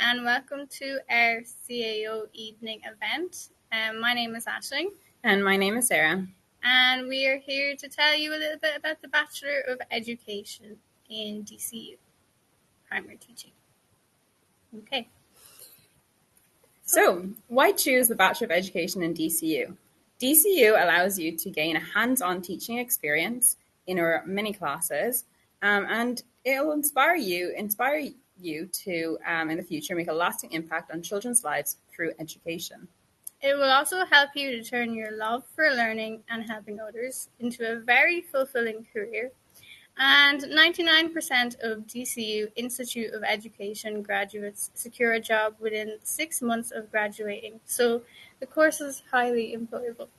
and welcome to our CAO evening event. My name is Aisling. And my name is Sarah. And we are here to tell you a little bit about the Bachelor of Education in DCU, primary teaching. Okay. So, why choose the Bachelor of Education in DCU? DCU allows you to gain a hands-on teaching experience in our mini classes, and it'll inspire you to, in the future, make a lasting impact on children's lives through education. It will also help you to turn your love for learning and helping others into a very fulfilling career. And 99% of DCU Institute of Education graduates secure a job within 6 months of graduating. So the course is highly employable.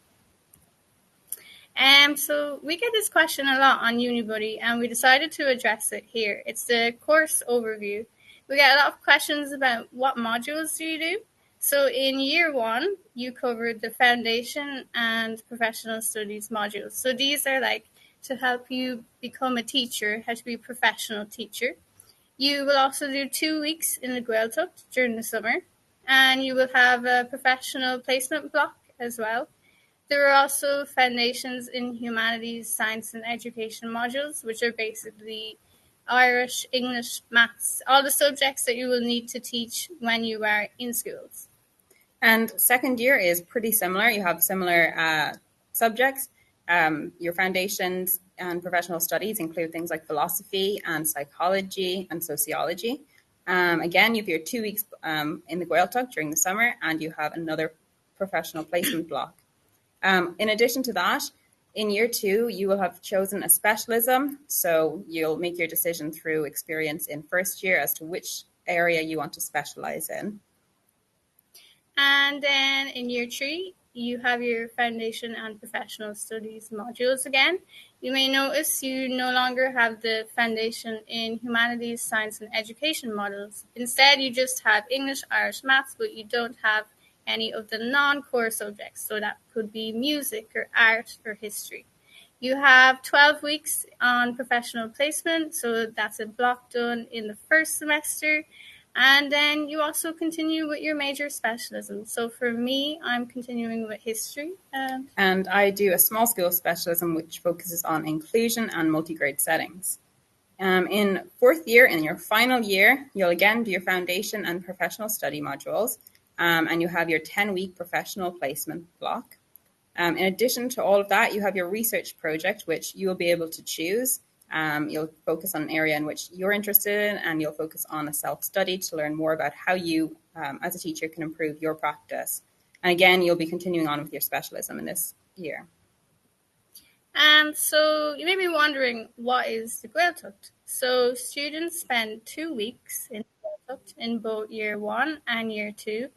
So we get this question a lot on Unibuddy, and we decided to address it here. It's the course overview. We get a lot of questions about what modules do you do. So in year 1, you covered the foundation and professional studies modules. So these are like to help you become a teacher, how to be a professional teacher. You will also do 2 weeks in the Gaeltacht during the summer, and you will have a professional placement block as well. There are also foundations in humanities, science, and education modules, which are basically Irish, English, maths, all the subjects that you will need to teach when you are in schools. And second year is pretty similar. You have similar subjects. Your foundations and professional studies include things like philosophy and psychology and sociology. Again, you have your 2 weeks in the Gaeltacht during the summer, and you have another professional placement block. In addition to that, in year 2, you will have chosen a specialism. So you'll make your decision through experience in first year as to which area you want to specialize in. And then in year 3, you have your foundation and professional studies modules again. You may notice you no longer have the foundation in humanities, science, and education modules. Instead, you just have English, Irish, maths, but you don't have any of the non-core subjects. So that could be music or art or history. You have 12 weeks on professional placement, so that's a block done in the first semester. And then you also continue with your major specialism. So for me, I'm continuing with history. And I do a small school specialism, which focuses on inclusion and multi-grade settings. In fourth year, in your final year, you'll again do your foundation and professional study modules, and you have your 10-week professional placement block. In addition to all of that, you have your research project, which you will be able to choose. You'll focus on an area in which you're interested in, and you'll focus on a self-study to learn more about how you, as a teacher, can improve your practice. And again, you'll be continuing on with your specialism in this year. And so you may be wondering, what is the Gaeltacht? So students spend 2 weeks in Gaeltacht in both year 1 and year 2,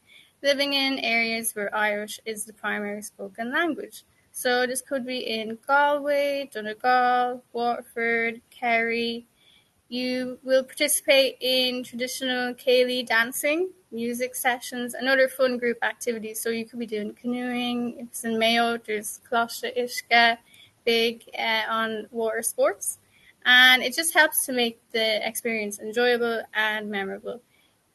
living in areas where Irish is the primary spoken language. So this could be in Galway, Donegal, Waterford, Kerry. You will participate in traditional Céilí dancing, music sessions, and other fun group activities. So you could be doing canoeing. If it's in Mayo, there's Closta Ishka, big on water sports. And it just helps to make the experience enjoyable and memorable.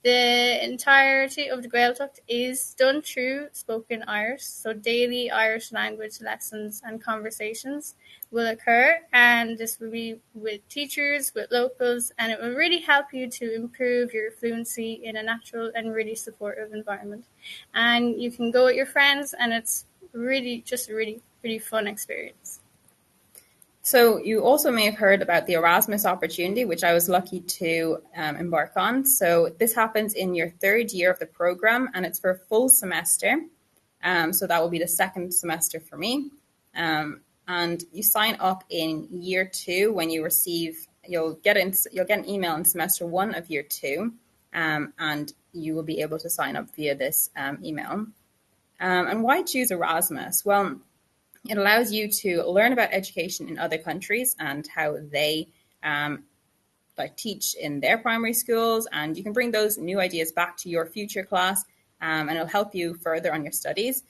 The entirety of the Gaeltacht is done through spoken Irish, so daily Irish language lessons and conversations will occur, and this will be with teachers, with locals, and it will really help you to improve your fluency in a natural and really supportive environment. And you can go with your friends, and it's really just a really fun experience. So you also may have heard about the Erasmus opportunity, which I was lucky to embark on. So this happens in your third year of the program, and it's for a full semester. So that will be the second semester for me. And you sign up in year 2 when you receive. You'll get an email in semester 1 of year 2, and you will be able to sign up via this email. And why choose Erasmus? Well, it allows you to learn about education in other countries and how they teach in their primary schools, and you can bring those new ideas back to your future class, and it'll help you further on your studies.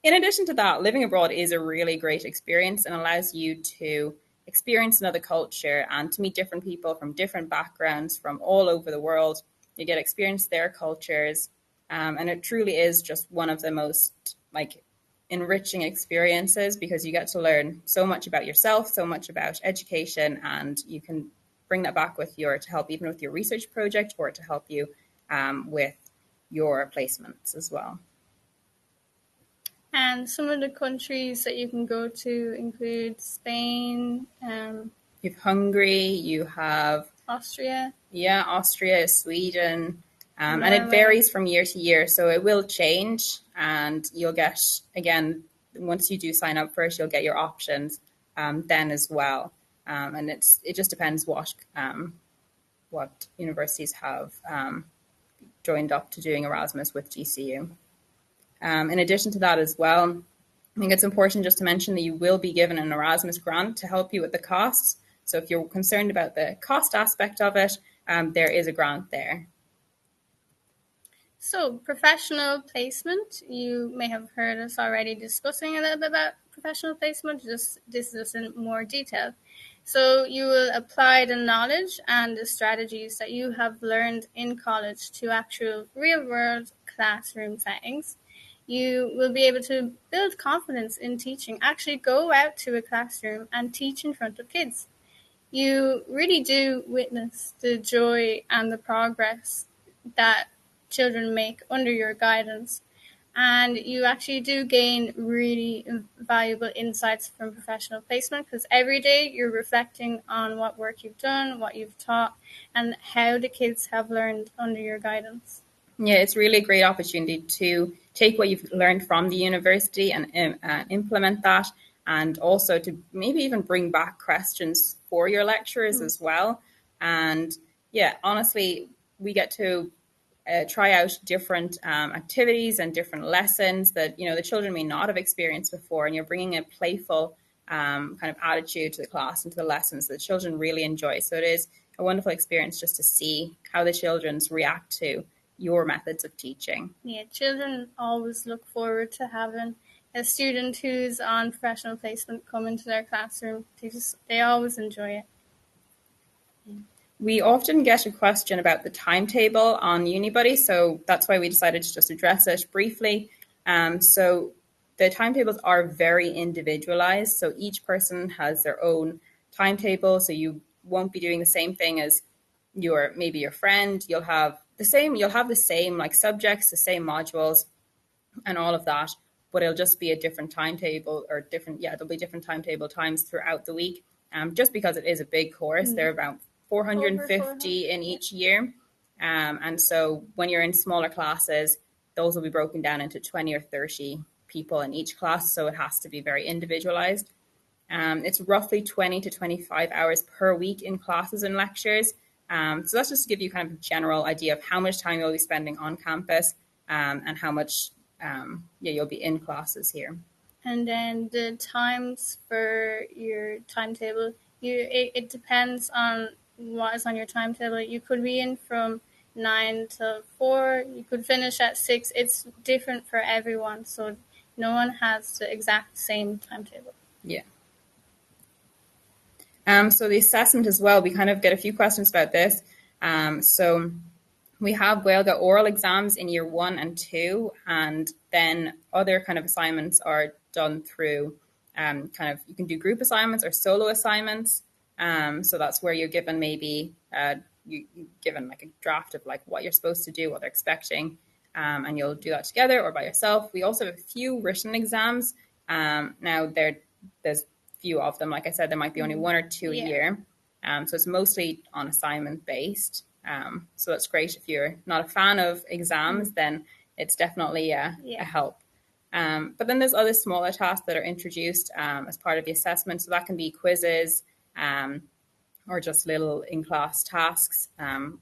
In addition to that, living abroad is a really great experience and allows you to experience another culture and to meet different people from different backgrounds from all over the world. You get experience their cultures, and it truly is just one of the most like enriching experiences because you get to learn so much about yourself, so much about education, and you can bring that back with your to help even with your research project or to help you with your placements as well. And some of the countries that you can go to include Spain, You have Hungary, you have Austria, Austria, Sweden, and it Norway. varies from year to year, so it will change. And you'll get again once you do sign up for it, you'll get your options then as well. And it just depends what universities have joined up to doing Erasmus with DCU. In addition to that as well, I think it's important just to mention that you will be given an Erasmus grant to help you with the costs. So if you're concerned about the cost aspect of it, there is a grant there. So, professional placement, you may have heard us already discussing a little bit about professional placement, this is in more detail. So, you will apply the knowledge and the strategies that you have learned in college to actual real world classroom settings. You will be able to build confidence in teaching, actually go out to a classroom and teach in front of kids. You really do witness the joy and the progress that children make under your guidance. And you actually do gain really valuable insights from professional placement because every day you're reflecting on what work you've done, what you've taught, and how the kids have learned under your guidance. Yeah, it's really a great opportunity to take what you've learned from the university and implement that, and also to maybe even bring back questions for your lecturers as well. And yeah, honestly, we get to try out different activities and different lessons that the children may not have experienced before, and you're bringing a playful kind of attitude to the class and to the lessons that children really enjoy. So it is a wonderful experience just to see how the children's react to your methods of teaching. Yeah, children always look forward to having a student who's on professional placement come into their classroom. They always enjoy it. We often get a question about the timetable on UniBuddy, so that's why we decided to just address it briefly. So the timetables are very individualized, so each person has their own timetable, so you won't be doing the same thing as maybe your friend. You'll have the same like subjects, the same modules and all of that, but it'll just be a different timetable or there'll be different timetable times throughout the week. Just because it is a big course, there are about 450 in each year. And so when you're in smaller classes, those will be broken down into 20 or 30 people in each class. So it has to be very individualized. It's roughly 20 to 25 hours per week in classes and lectures. So that's just to give you kind of a general idea of how much time you'll be spending on campus and how much you'll be in classes here. And then the times for your timetable, it depends on what is on your timetable. You could be in from 9 to 4. You could finish at 6. It's different for everyone, so no one has the exact same timetable. Yeah. So the assessment as well, we kind of get a few questions about this. So we have Gaeilge oral exams in year 1 and 2, and then other kind of assignments are done through you can do group assignments or solo assignments. So that's where you're given maybe you're given like a draft of like what you're supposed to do, what they're expecting, and you'll do that together or by yourself. We also have a few written exams. Now there's few of them. Like I said, there might be only 1 or 2 a year. So it's mostly on assignment based. So that's great. If you're not a fan of exams, then it's definitely a help. But then there's other smaller tasks that are introduced as part of the assessment. So that can be quizzes or just little in-class tasks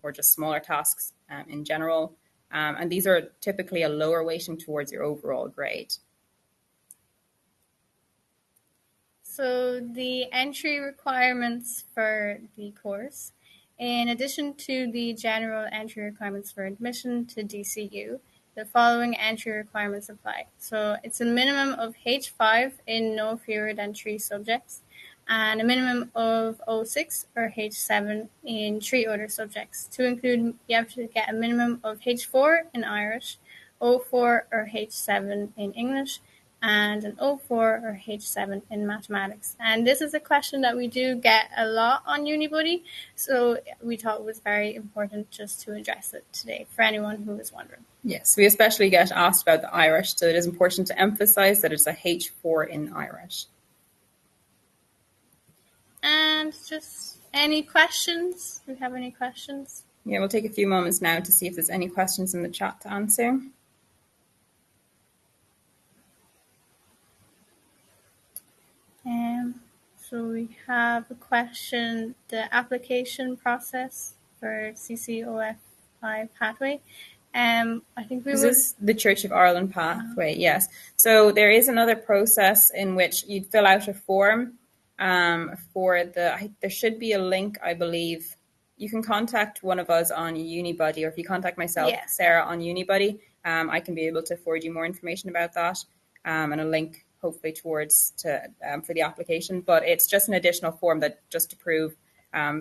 or just smaller tasks in general. And these are typically a lower weighting towards your overall grade. So the entry requirements for the course, in addition to the general entry requirements for admission to DCU, the following entry requirements apply. So it's a minimum of H5 in no fewer than 3 subjects, and a minimum of 06 or H7 in 3 other subjects. To include, you have to get a minimum of H4 in Irish, O4 or H7 in English, and an O4 or H7 in mathematics. And this is a question that we do get a lot on UniBuddy, so we thought it was very important just to address it today for anyone who was wondering. Yes, we especially get asked about the Irish, so it is important to emphasize that it's a H4 in Irish. And just any questions? Do we have any questions? Yeah, we'll take a few moments now to see if there's any questions in the chat to answer. So we have a question, the application process for CCOFI pathway. I think we Is would... this the Church of Ireland pathway? Yes. So there is another process in which you'd fill out a form for there should be a link, I believe. You can contact one of us on UniBuddy, or if you contact myself, Yeah. Sarah, on UniBuddy, I can be able to forward you more information about that, and a link hopefully towards for the application. But it's just an additional form that just to prove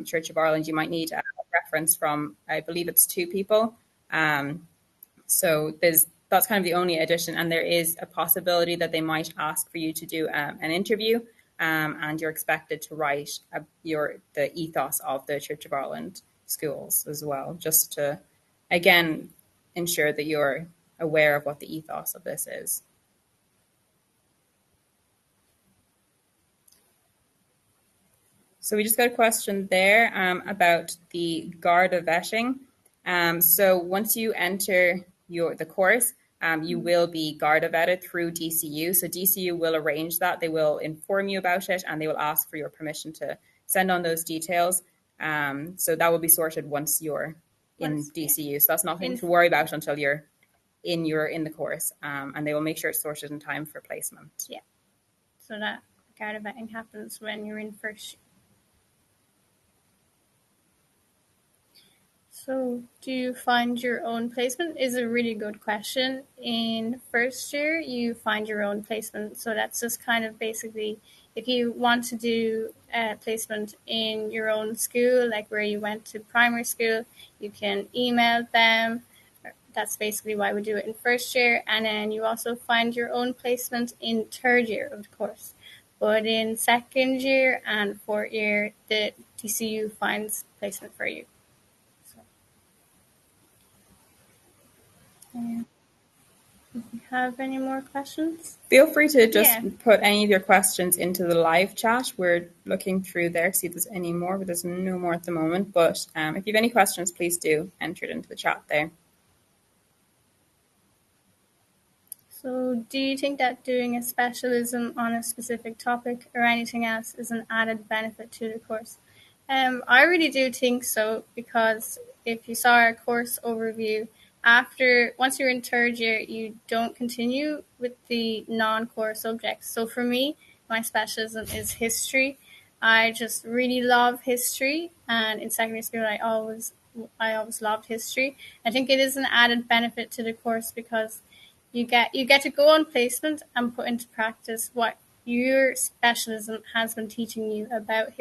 Church of Ireland, you might need a reference from, I believe it's 2 people. So that's kind of the only addition, and there is a possibility that they might ask for you to do an interview, and you're expected to write the ethos of the Church of Ireland schools as well, just to, again, ensure that you're aware of what the ethos of this is. So we just got a question there about the Garda vetting. So once you enter the course, you will be Garda vetted through DCU. So DCU will arrange that. They will inform you about it, and they will ask for your permission to send on those details. So that will be sorted once you're in DCU. So that's nothing to worry about until you're in the course, and they will make sure it's sorted in time for placement. Yeah. So that Garda vetting happens when you're in first year. So, do you find your own placement? Is a really good question. In first year, you find your own placement. So that's just kind of basically, if you want to do a placement in your own school, like where you went to primary school, you can email them. That's basically why we do it in first year. And then you also find your own placement in third year of the course. But in second year and fourth year, the DCU finds placement for you. Do you have any more questions? Feel free to just put any of your questions into the live chat. We're looking through there to see if there's any more, but there's no more at the moment. But if you have any questions, please do enter it into the chat there. So do you think that doing a specialism on a specific topic or anything else is an added benefit to the course? I really do think so, because if you saw our course overview, once you're in third year, you don't continue with the non-core subjects. So for me, my specialism is history. I just really love history, and in secondary school, I always loved history. I think it is an added benefit to the course because you get to go on placement and put into practice what your specialism has been teaching you about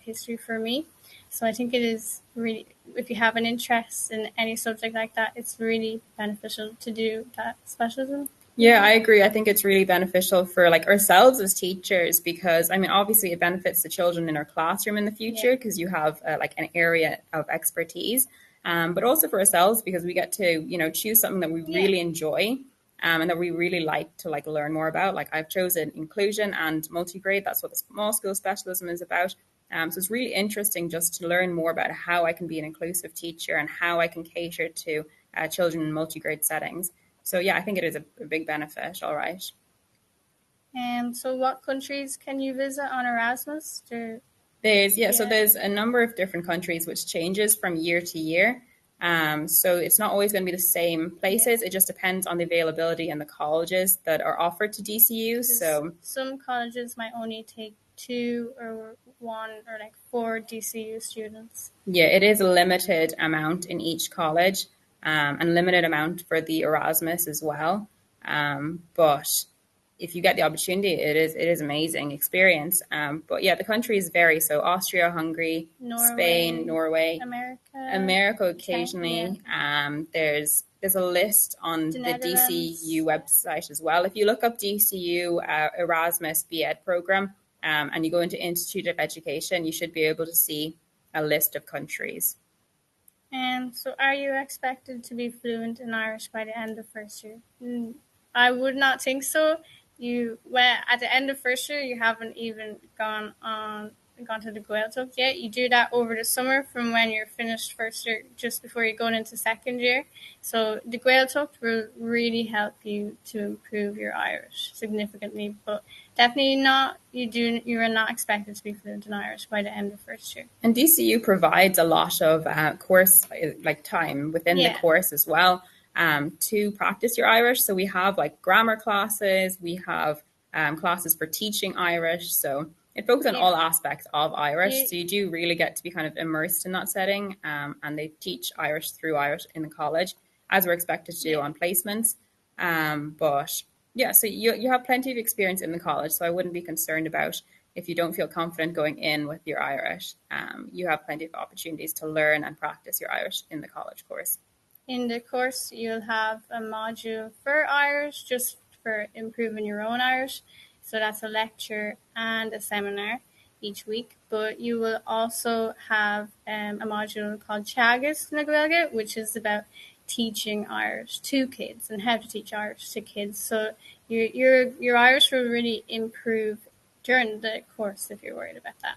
history for me. So I think it is really, if you have an interest in any subject like that, it's really beneficial to do that specialism. Yeah, I agree. I think it's really beneficial for ourselves as teachers, because obviously it benefits the children in our classroom in the future because you have an area of expertise, but also for ourselves because we get to choose something that we really enjoy. And that we really like to learn more about. I've chosen inclusion and multigrade. That's what the small school specialism is about. So it's really interesting just to learn more about how I can be an inclusive teacher and how I can cater to children in multigrade settings. So yeah, I think it is a big benefit. All right. So what countries can you visit on Erasmus? So there's a number of different countries, which changes from year to year. So it's not always going to be the same places. It just depends on the availability and the colleges that are offered to DCU. So some colleges might only take 2 or 1 or 4 DCU students. Yeah, it is a limited amount in each college, and limited amount for the Erasmus as well. But if you get the opportunity, it is amazing experience. But yeah, the countries vary. So Austria, Hungary, Spain, Norway, Norway, America, America yeah, occasionally. There's a list on the the Netherlands. DCU website as well. If you look up DCU Erasmus BEd program and you go into Institute of Education, you should be able to see a list of countries. And so, are you expected to be fluent in Irish by the end of first year? I would not think so. At the end of first year, you haven't even gone to the Gaeltacht yet. You do that over the summer from when you're finished first year, just before you're going into second year. So the Gaeltacht will really help you to improve your Irish significantly, but definitely not. You are not expected to be fluent in Irish by the end of first year. And DCU provides a lot of course like time within the Yeah, course as well to practice your Irish. So we have like grammar classes, we have classes for teaching Irish. So it focuses on yeah. all aspects of Irish. You, So you do really get to be kind of immersed in that setting. And they teach Irish through Irish in the college, as we're expected to do yeah. on placements. But yeah, so you have plenty of experience in the college. So I wouldn't be concerned about if you don't feel confident going in with your Irish. You have plenty of opportunities to learn and practice your Irish in the college course. In the course, you'll have a module for Irish, just for improving your own Irish. So that's a lecture and a seminar each week. But you will also have a module called Teagasc na Gaeilge, which is about teaching Irish to kids and how to teach Irish to kids. So your Irish will really improve during the course if you're worried about that.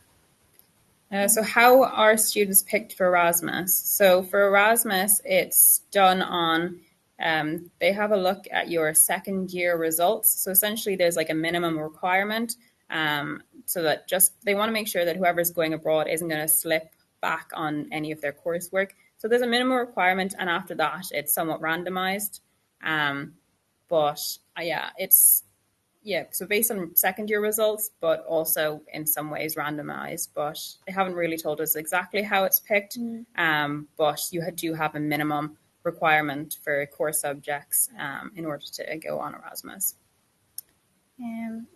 So how are students picked for Erasmus? So for Erasmus, it's done on, they have a look at your second year results. So essentially there's like a minimum requirement so that they want to make sure that whoever's going abroad isn't going to slip back on any of their coursework. So there's a minimum requirement, and after that, it's somewhat randomized. But yeah, so based on second year results, but also in some ways randomized. But they haven't really told us exactly how it's picked. But you do have a minimum requirement for core subjects in order to go on Erasmus.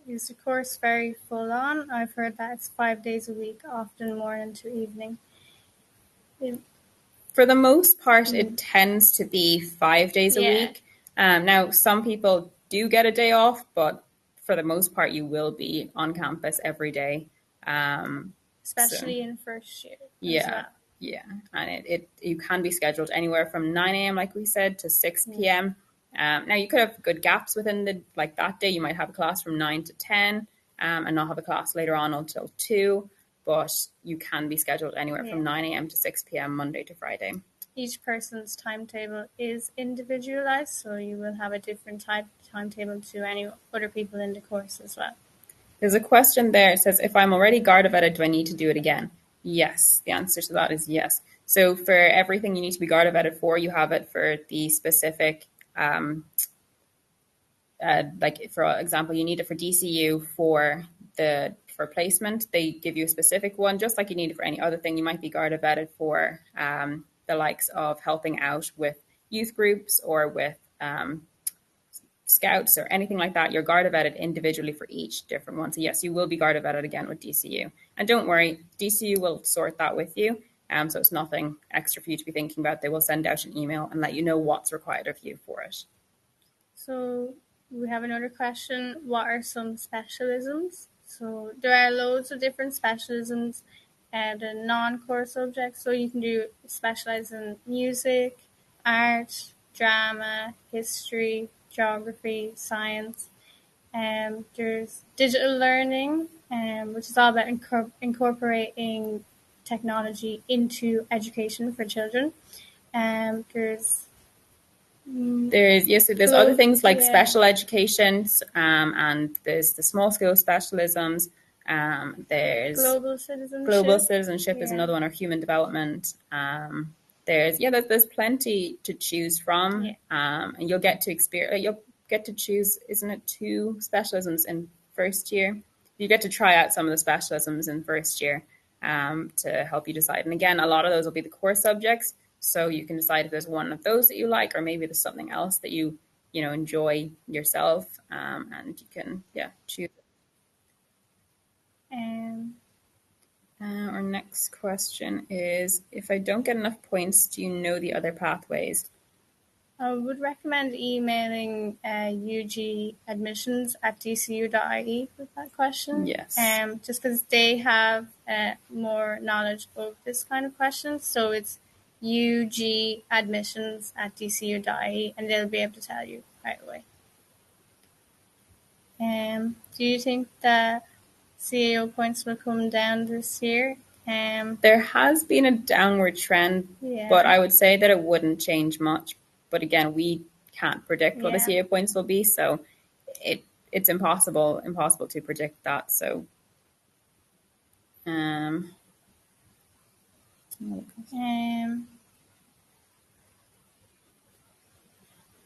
Is the course very full on? I've heard that it's 5 days a week, often morning to evening. For the most part, it tends to be 5 days a Yeah. week. Now, some people do get a day off, but for the most part, you will be on campus every day. Especially in first year as Yeah, well. yeah, and you can be scheduled anywhere from 9 a.m. like we said to 6 p.m. Now you could have good gaps within that day. You might have a class from 9 to 10 and not have a class later on until 2, but you can be scheduled anywhere from 9 a.m. to 6 p.m. Monday to Friday. Each person's timetable is individualized, so you will have a different timetable to any other people in the course as well. There's a question there. It says, if I'm already Garda vetted, do I need to do it again? Yes. The answer to that is yes. So for everything you need to be Garda vetted for, you have it for the specific, like for example, you need it for DCU for placement. They give you a specific one, just like you need it for any other thing. You might be Garda vetted for the likes of helping out with youth groups or with scouts or anything like that. You're Garda vetted individually for each different one. So yes, you will be Garda vetted again with DCU. And don't worry, DCU will sort that with you. So it's nothing extra for you to be thinking about. They will send out an email and let you know what's required of you for it. So we have another question. What are some specialisms? So there are loads of different specialisms and non-core subjects. So you can specialize in music, art, drama, history, geography, science. There's digital learning, which is all about incorporating technology into education for children. There's there's other things like special education, and there's the small scale specialisms. There's global citizenship. Global citizenship is another one, or human development. There's plenty to choose from, and you'll get to choose. Isn't it 2 specialisms in first year? You get to try out some of the specialisms in first year to help you decide. And again, a lot of those will be the core subjects, so you can decide if there's one of those that you like, or maybe there's something else that you enjoy yourself, and you can, choose. Um, Our next question is, if I don't get enough points, do you know the other pathways? I would recommend emailing UG admissions at dcu.ie with that question, Yes. just because they have more knowledge of this kind of question. So it's UG admissions at dcu.ie, and they'll be able to tell you right away. Do you think that CAO points will come down this year? There has been a downward trend, but Yeah, I would say that it wouldn't change much. But again, we can't predict what the yeah. CA points will be, so it's impossible to predict that. So, um, Um,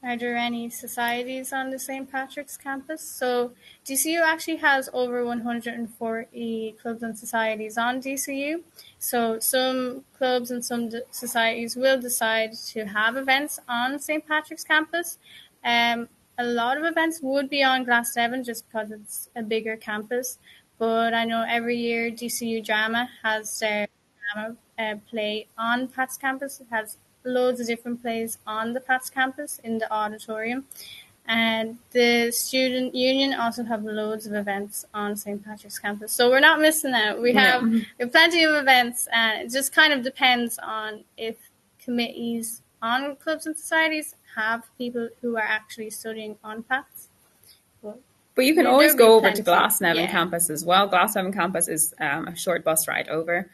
Are there any societies on the St. Patrick's campus? So DCU actually has over 140 clubs and societies on DCU. So some clubs and some societies will decide to have events on St. Patrick's campus. A lot of events would be on Glasnevin just because it's a bigger campus. But I know every year DCU Drama has their drama play on Pat's campus. It has loads of different plays on the Pat's campus in the auditorium. And the student union also have loads of events on St. Patrick's campus. So we're not missing out. no. We have plenty of events, and it just kind of depends on if committees on clubs and societies have people who are actually studying on Pat's. But But you can always there'll be go over to plenty. Glasnevin Yeah. campus as well. Glasnevin campus is a short bus ride over.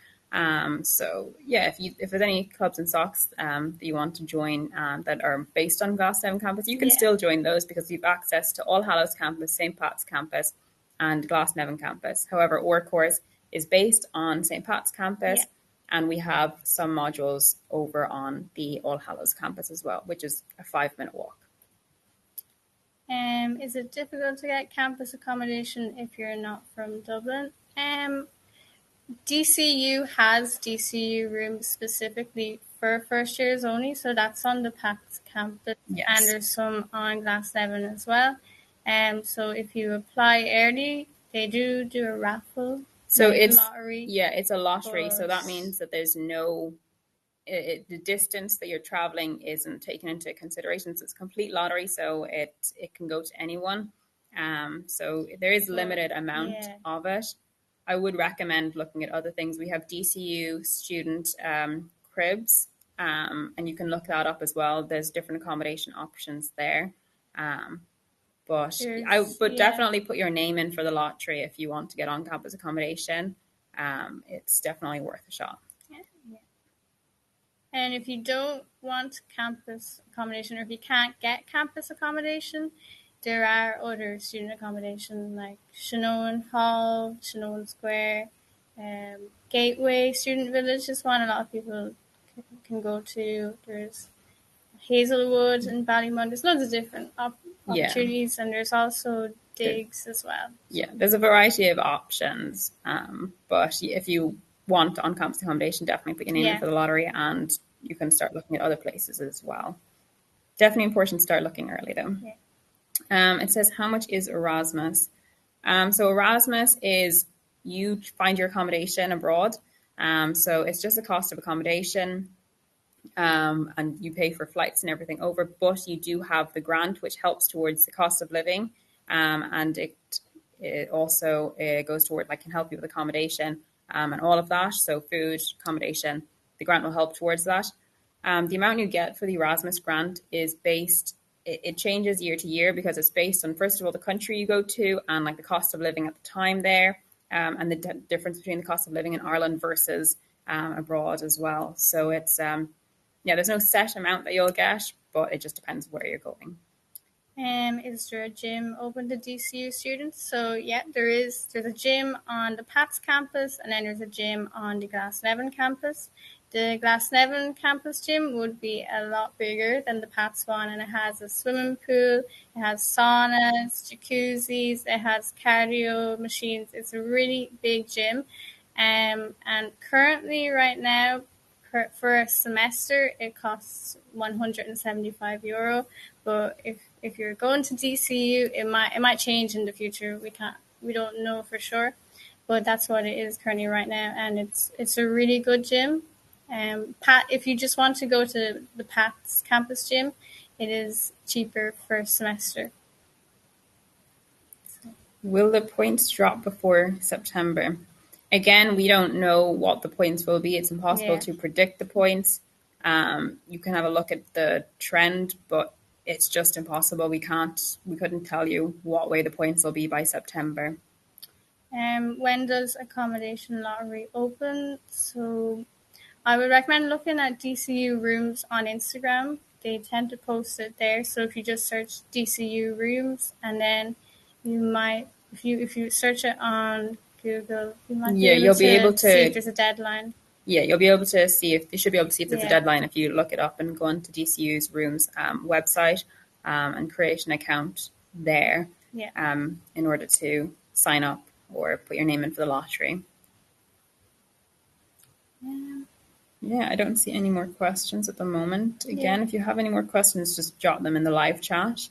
So yeah, if there's any clubs and socks that you want to join that are based on Glasnevin campus, you can Yeah. still join those because you've access to All Hallows campus, St. Pat's campus, and Glasnevin campus. However, our course is based on St. Pat's Yeah. campus, and we have some modules over on the All Hallows campus as well, which is a 5-minute walk. Is it difficult to get campus accommodation if you're not from Dublin? DCU has DCU rooms specifically for first years only, so that's on the PAX campus, and Yes. there's some on Glasnevin as well. So if you apply early, they do a raffle, So like it's lottery. it's a lottery. So But that means that there's no the distance that you're traveling isn't taken into consideration. So it's a complete lottery. So it can go to anyone. So there is a limited amount yeah, of it. I would recommend looking at other things. We have DCU student cribs, and you can look that up as well. There's different accommodation options there. Um, but there's definitely put your name in for the lottery if you want to get on campus accommodation. It's definitely worth a shot. yeah. And if you don't want campus accommodation, or if you can't get campus accommodation, there are other student accommodation like Shinoan Hall, Shinoan Square, Gateway Student Village is one a lot of people can go to. There's Hazelwood and Ballymund. There's loads of different Yeah. opportunities, and there's also There, digs as well. yeah, there's a variety of options. But if you want on-campus accommodation, definitely put your name in Yeah. for the lottery, and you can start looking at other places as well. Definitely important to start looking early, though. Yeah. It says, how much is Erasmus? So Erasmus is you find your accommodation abroad. So it's just the cost of accommodation, and you pay for flights and everything over, but you do have the grant, which helps towards the cost of living, and it also goes toward, like, can help you with accommodation and all of that. So food, accommodation, the grant will help towards that. The amount you get for the Erasmus grant is based. It changes year to year because it's based on, first of all, the country you go to and like the cost of living at the time there, and the difference between the cost of living in Ireland versus abroad as well. So it's there's no set amount that you'll get, but it just depends where you're going. Is there a gym open to DCU students? So yeah, there's a gym on the Pats campus, and then there's a gym on the Glasnevin campus. The Glasnevin campus gym would be a lot bigger than the Pats one, and it has a swimming pool, it has saunas, jacuzzis, it has cardio machines. It's a really big gym. And currently right now, for a semester it costs €175. But if you're going to DCU, it might change in the future. We don't know for sure, but that's what it is currently right now, and it's a really good gym. Pat, if you just want to go to the Pat's campus gym, it is cheaper for a semester. Will the points drop before September? Again, we don't know what the points will be. It's impossible to predict the points. You can have a look at the trend, but it's just impossible. We couldn't tell you what way the points will be by September. When does accommodation lottery open? So I would recommend looking at DCU rooms on Instagram. They tend to post it there. So if you just search DCU rooms, and then you might, if you search it on Google, you might be able you'll be able to see if to. there's a deadline. Yeah, you'll be able to see if you should be able to see if there's a Yeah. deadline if you look it up and go onto DCU's rooms website and create an account there Yeah. in order to sign up or put your name in for the lottery. Yeah, I don't see any more questions at the moment. Again, if you have any more questions, just jot them in the live chat.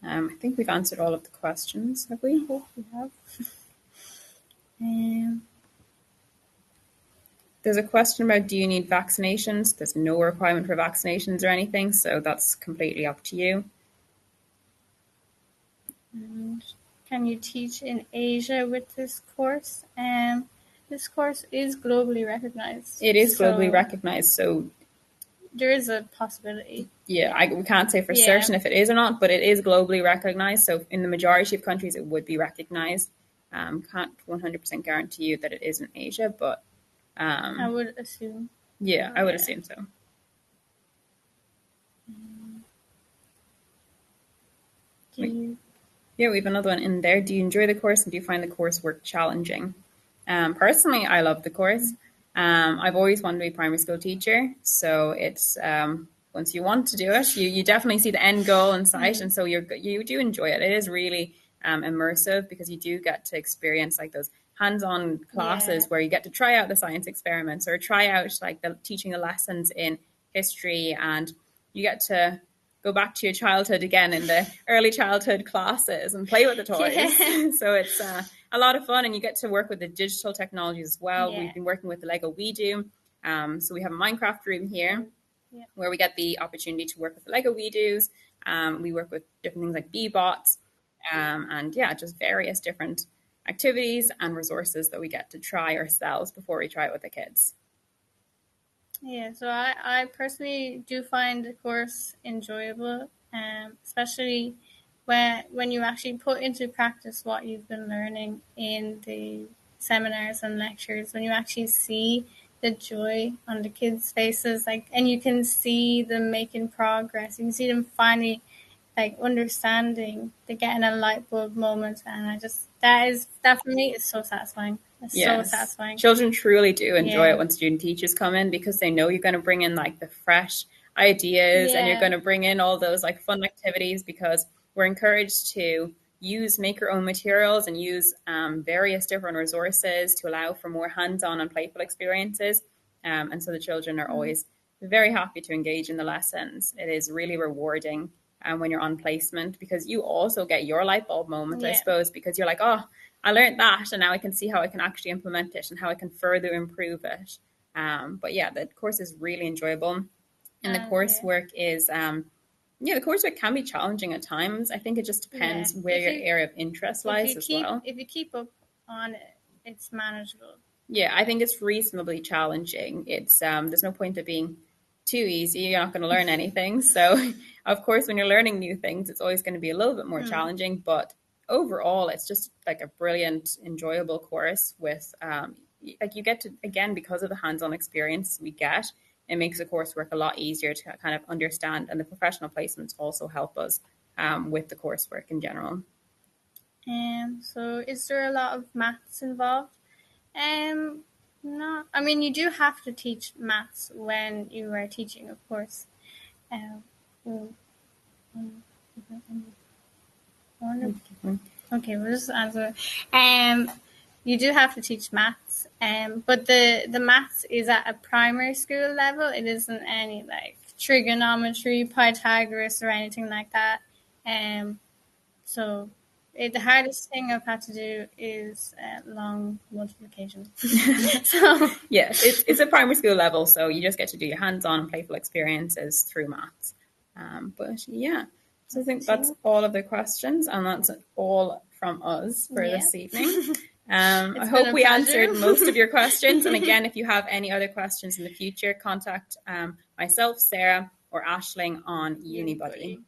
I think we've answered all of the questions, have we? Hope we have. There's a question about, do you need vaccinations? There's no requirement for vaccinations or anything, so that's completely up to you. And can you teach in Asia with this course? This course is globally recognized. It is globally recognized, so there is a possibility. Yeah, we can't say for certain if it is or not, but it is globally recognized. So in the majority of countries, it would be recognized. Can't 100% guarantee you that it is in Asia, but I would assume. Yeah, I would assume so. Yeah, we have another one in there. Do you enjoy the course and do you find the coursework challenging? Personally, I love the course. I've always wanted to be a primary school teacher, so it's once you want to do it, you definitely see the end goal in sight, and so you do enjoy it. It is really immersive because you do get to experience like those hands-on classes where you get to try out the science experiments or try out like the teaching the lessons in history, and you get to go back to your childhood again in the early childhood classes and play with the toys. So it's a lot of fun, and you get to work with the digital technologies as well. We've been working with the Lego We Do. So we have a Minecraft room here where we get the opportunity to work with the Lego We Do's. We work with different things like Bee-Bots and just various different activities and resources that we get to try ourselves before we try it with the kids. Yeah, so I personally do find the course enjoyable, especially when you actually put into practice what you've been learning in the seminars and lectures, when you actually see the joy on the kids' faces, and you can see them making progress. You can see them finally understanding, they're getting a light bulb moment, and that for me is so satisfying. It's so satisfying. Children truly do enjoy it when student teachers come in because they know you're going to bring in like the fresh ideas and you're going to bring in all those like fun activities, because we're encouraged to make your own materials and use various different resources to allow for more hands-on and playful experiences. And so the children are always very happy to engage in the lessons. It is really rewarding when you're on placement, because you also get your light bulb moment, I suppose, because you're like, oh, I learned that, and now I can see how I can actually implement it and how I can further improve it. But yeah, the course is really enjoyable, and the coursework is, the coursework can be challenging at times. I think it just depends where your area of interest lies as well. If you keep up on it, it's manageable. Yeah, I think it's reasonably challenging. It's there's no point of being too easy. You're not going to learn anything. So, of course, when you're learning new things, it's always going to be a little bit more challenging. But overall, it's just like a brilliant, enjoyable course with, you get to, again, because of the hands-on experience we get, it makes the coursework a lot easier to kind of understand. And the professional placements also help us with the coursework in general. So is there a lot of maths involved? No, I mean, you do have to teach maths when you are teaching, of course. Okay, we'll just answer. You do have to teach maths, But the maths is at a primary school level. It isn't any like trigonometry, Pythagoras, or anything like that. So the hardest thing I've had to do is long multiplication. So Yeah, it's a primary school level, so you just get to do your hands-on and playful experiences through maths. But yeah, so I think that's all of the questions, and that's all from us for this evening. I hope we answered most of your questions. And again, if you have any other questions in the future, contact myself, Sarah, or Aisling on Unibuddy.